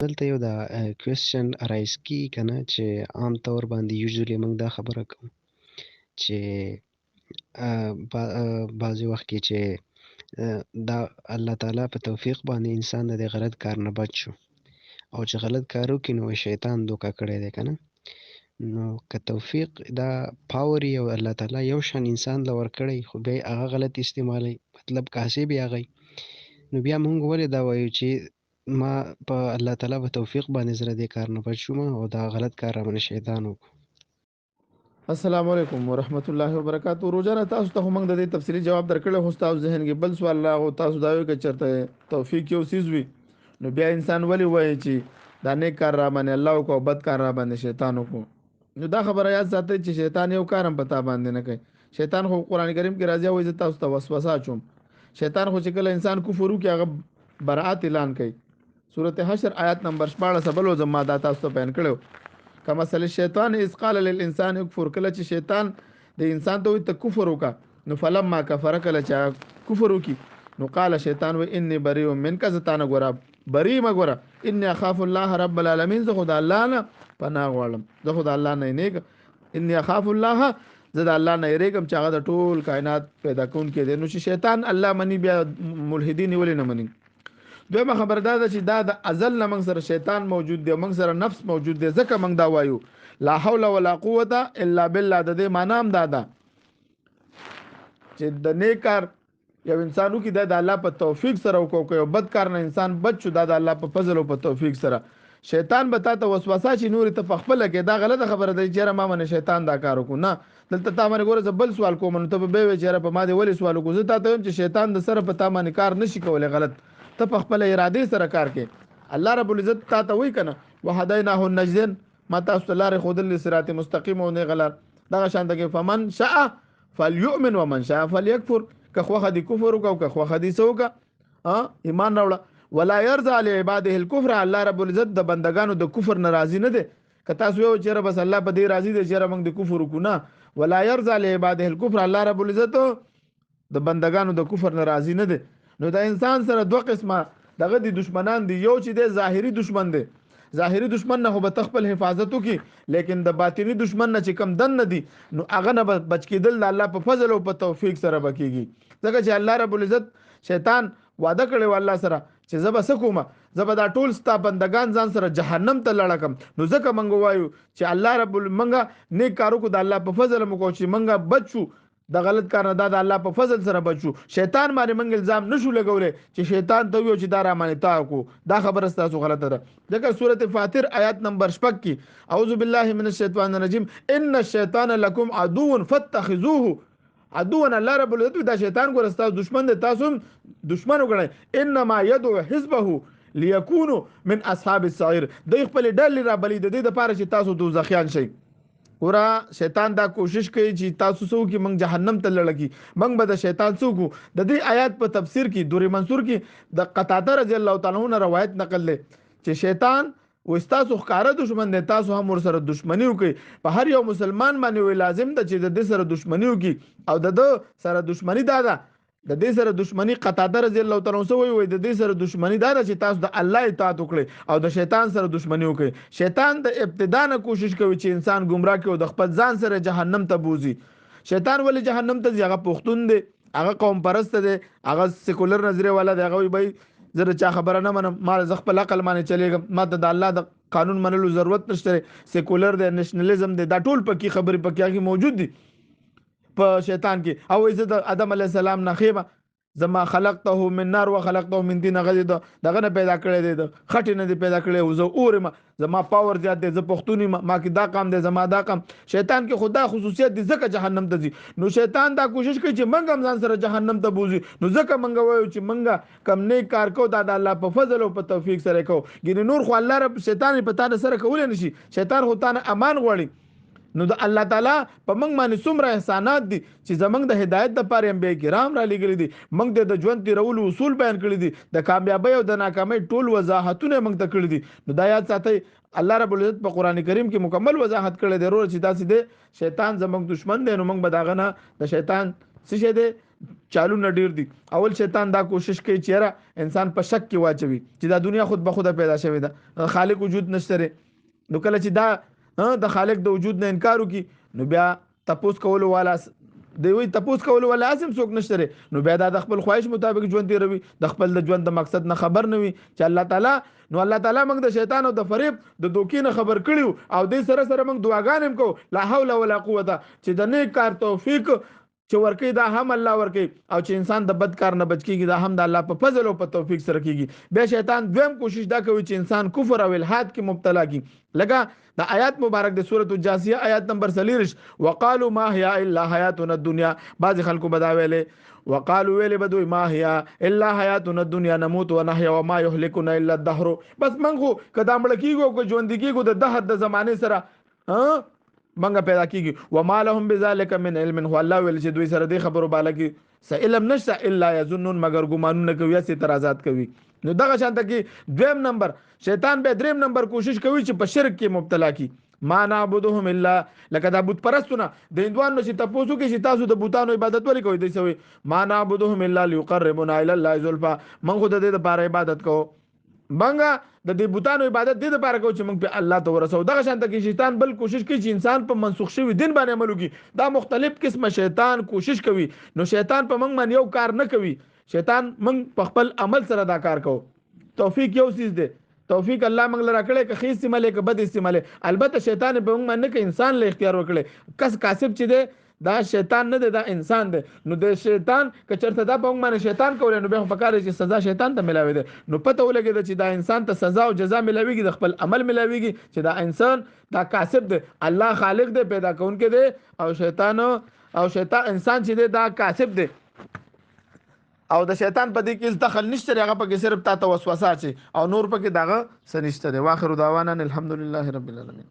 دلته یو دا کوېسچن رایز کیږي که نه چې عام طور باندې یوزولي موږ دا خبره کوو چې بعضې وخت کې چې دا الله تعالی په توفیق باندې انسان د دې غلط کار نه بچ شو او چې غلط کار وکړي نو شیطان دوکه کړی دی که نه نو که توفیق دا پاور یې او الله تعالی یو شان انسان له ورکړی خو بیا یې هغه غلط استعمالوي مطلب کاسې بیا هغه نو بیا موږ ولې دا وایو چې ما په الله تعالی په توفیق باندې زه له دې کار نه بچ شوم او دا غلط کار راباندې شیطان وکړو. السلام علیکم ورحمت الله وبرکاتہ. روزانه تاسو ته موږ د دې تفصیلی جواب درکړل خو تاسو ذهن کې بل سوال لا او تاسو دا وی چې چرته توفیق یو سیز وي نو بیا انسان ولی وایي چې دا نیک کار را باندې الله او بد کار را باندې شیطان وکړو. نو دا خبره یاد ساتئ چې شیطان یو کارم پتا باندې نه کوي. شیطان خو قران کریم کې راځي وایي تاسو ته وسوسه اچوم. شیطان خو چې کله انسان کفر وکړي هغه برائت اعلان کوي. سورته حشر آیات نمبر 14 بلو زما دا تاسو ته بیان کړو. کما مثل شیطان اذ قال للانسان اكفر، کله چې شیطان د انسان ته وي ته کفر وکا نو فلما کفر کله چې کفر وکي نو قال شیطان و انی بریء منک زتانه ګورا بری ما ګورا انی اخاف الله رب العالمین، زه خدای الله نه پناه غواړم، زه خدای الله نه نیک انی اخاف الله، زه د الله نه یریږم چې هغه د ټول کائنات پیدا کون کې دی. نو چې شیطان الله منی بیا ملحدین ولې نه منی. دویمه خبر دا ده چې دا د ازل نه موږ سره شیطان موجود دی، موږ سره نفس موجود دی، ځکه موږ دا وایو لا حول ولا قوه الا بالله. د دې معنی هم دا ده چې د نیک کار یو انسانو کې د الله په توفیق سره وکړو، یو بد کار نه انسان بچ شو د الله په فضل او په توفیق سره. شیطان به تا ته وسوسه چې نور ته پخپل کې دا غلطه خبره ده چې ما من شیطان دا کار وکړو. نه دلته تا باندې ګوره بل سوال کوم نو ته به وی چې په ما دې ولې سوال وکړو. زه تا ته چې شیطان د سره په تا باندې کار نشي کولای، غلط ته په خپل اراده سره کار کې. الله رب العزت تا ته وی کنه وهديناه النجدين، ما تاسو ته لارې خودل صراط مستقیم او نه غلط دغه شان دغه فمن شاء فليؤمن ومن شاء فليكفر. که خوخه دي کفر وکاو که خوخه دي سوکا ایمان راوړه. ولا يرضى لعباده الكفر، الله رب العزت د بندگانو د کفر ناراضي نه دي. که تاسو یو چیرې بس الله په دې راضي دي چې موږ د کفر وکړو، نه ولا يرضى لعباده الكفر، الله رب العزت د بندگانو د کفر ناراضي نه دي. نو دا انسان سره دوه قسمه دغه دي دشمنان دي، یو چې د ظاهري دشمن دی، ظاهري دشمن نه هو به تخپل حفاظت وکي، لیکن د باطنی دشمن نه چې کم دن نه دي نو هغه نه بچ کېدل د الله په فضل او په توفیق سره بکیږي. ځکه چې الله رب العزت شیطان وعده کړی و الله سره چې زب سکوما زب دا ټول ستا بندگان ځان سره جهنم ته لړکم. نو ځکه منګ وایو چې الله رب منګه نیک کارو کو د الله په فضل مو کو چې منګه بچو د غلط کار نه د الله په فضل سره بچو. شیطان باندې منګ الزام نشو لګولې چې شیطان ته یو چې دا را باندې تا کو، دا خبره ستاسو غلطه ده. ځکه سورته فاطر آیات نمبر 6 کې اعوذ بالله من الشیطان الرجیم ان الشیطان لکم عدو فاتخذوه عدوا. الله رب العزت دا شیطان ګور ستاسو دشمن دی، تاسو دشمن وګڼئ. انما يدعو حزبه ليكونوا من اصحاب السعير، د خپل ډلې را بلی د دې لپاره چې تاسو دوزخیان شئ. ورا شیطان دا کوشش کوي چې تاسو سو کې موږ جهنم ته لړکی، موږ به د شیطان سو کو. د دې آیات په تفسیر کې دوری منصور کې د قتاده رضی الله تعالی عنہ روایت نقل لې چې شیطان وستاسو ښکارا دشمن دی، تاسو هم ور سره دشمنی وکي. په هر یو مسلمان باندې وی لازم ده چې د دې سره دشمنی وکي او د سره دشمنی دا ده د دې سره دشمنی. قتاده رضی الله تعالی عنہ وی د دې سره دشمنی دا ده چې تاسو د الله اطاعت وکړي او د شیطان سره دشمنی وکړي. شیطان د ابتدا نه کوشش کوي چې انسان گمراه کړي او د خپل ځان سره جهنم ته بوزي. شیطان ولې جهنم ته ځي؟ هغه پښتون دی، هغه قوم پرست دی، هغه سیکولر نظریه والا دی، هغه وی زره چا خبره نه منم، ما ز خپل عقل باندې چلیږم، ما ته د الله د قانون منلو ضرورت نشته. سیکولر دی، نېشنلزم دی، دا ټول پکې خبرې پکې موجود دي په شیطان کې. او عزت آدم علی السلام نه خېبه زما خلقته من نار وخلقته من طين، غدي دغه نه پیدا کړی دی، د خټې نه دی پیدا کړی او زه اورم، زما پاور زیات دی، زه پښتوني ما کې دا کام دی، زما دا کام. شیطان کې خدا خصوصیت دي ځکه جهنم ته ځي. نو شیطان دا کوشش کوي چې منګ هم ځان سره جهنم ته بوزي. نو ځکه منګ وایو چې منګه کم نیک کار کو دا د الله په فضل او په توفیق سره کو. ګینه نور خو الله رب شیطان په تا سره کول نه شي. شیطان خو تا نه امان غواړي. نو د الله تعالی په موږ باندې څومره احسانات دي چې زمونږ د هدایت لپاره انبیاء کرام را لېږلي دي، موږ د ژوند تیرولو اصول بیان کړي دي، د کامیابی او د ناکامۍ ټول وضاحتونه موږ ته کړي دي. نو دا یاد ساتئ الله رب العزت په قران کریم کې مکمل وضاحت کړی دی چې داسې دی شیطان زمونږ دشمن دی. نو موږ به داغه نه د شیطان څه شه دی چالونه ډیر دي. اول شیطان دا کوشش کوي چې را انسان په شک کې واچوي چې دا دنیا خود به خود پیدا شوې ده، خالق وجود نشته. نو کله چې دا د خالق د وجود نه انکار وکي نو بیا تپوس کولو والا دی وی تپوس کولو والا لازم څوک نشته. نو بیا دا د خپل خواهش مطابق ژوند دی روي، د خپل د ژوند د مقصد نه خبر نه وي چې الله تعالی. نو الله تعالی موږ د شیطان او د فریب د دوکې نه خبر کړیو او دې سره سره موږ دعاګانې هم کوو لا حول ولا قوت چې د نیک کار توفیق چې ورکی دا هم الله ورکی، او چې انسان د بد کار نه بچ کیږي دا هم د الله په فضل او په توفیق سره کیږي. بیا شیطان دویم کوشش دا کوي چې انسان کفر او الحاد کې مبتلا کی. لکه د آیات مبارک د سورۃ الجاثیه آیات نمبر 40 وقالوا ما هي الا حیاتنا الدنیا. بعض خلکو بدا ویلې وقالوا ویلې بدوی ما هي الا حیاتنا الدنیا نموت ونحیا وما يهلكنا الا الدهر. بس منغو کدا مړ کیږو کو ژوند کیږو د دهر د زمانه سره منګه پیدا کیږي. وما لهم بذلك من علم هو الله ول چې دوی سره د خبرو بالا کې س علم نشته الا يظنون مگر ګمانونه کوي یا اعتراضات کوي. نو دغه شانته کې دویم نمبر شیطان به دریم نمبر کوشش کوي چې په شرک کې مبتلا کی. ما نعبدهم الا لکه دا بت پرستونه د هندوانو چې تاسو کې چې تاسو د بوتانو عبادت ولې کوئ دی سوي ما نعبدهم الا ليقربونا الى الله زلفا. من خو د دې لپاره عبادت کوو منګه د دې بوتانو عبادت دې لپاره کوو چې موږ په الله ته ورسو. دغه شانته کې شیطان بل کوشش کوي چې انسان په منسوخ شوی دین باندې عمل وکړي. دا مختلف قسمه شیطان کوشش کوي. نو شیطان په موږ باندې یو کار نه کوي، شیطان موږ په خپل عمل سره دا کار کوو. توفیق یو چیز دی، توفیق الله موږ لره کړی که خې استعمال که بد استعمال. البته شیطان په موږ باندې کې انسان له اختیار وکړي، کس کاسب چې دی دا شیطان نه دی دا انسان دی. نو د شیطان که چرته دا په موږ باندې شیطان کولای نو به فکر چې سزا شیطان ته ملاوي ده. نو پته ولګي چې دا انسان ته سزا او جزا ملاويږي د خپل عمل ملاويږي چې دا انسان دا کاسب دی، الله خالق دی پیدا کونکي دی، او شیطان انسان چې دی دا کاسب دی. او د شیطان په دې کې دخل نشته، هغه په کې صرف تا ته وسوسه اچي او نور په کې دغه سنشته دی. واخر دعوانا الحمدلله رب العالمین.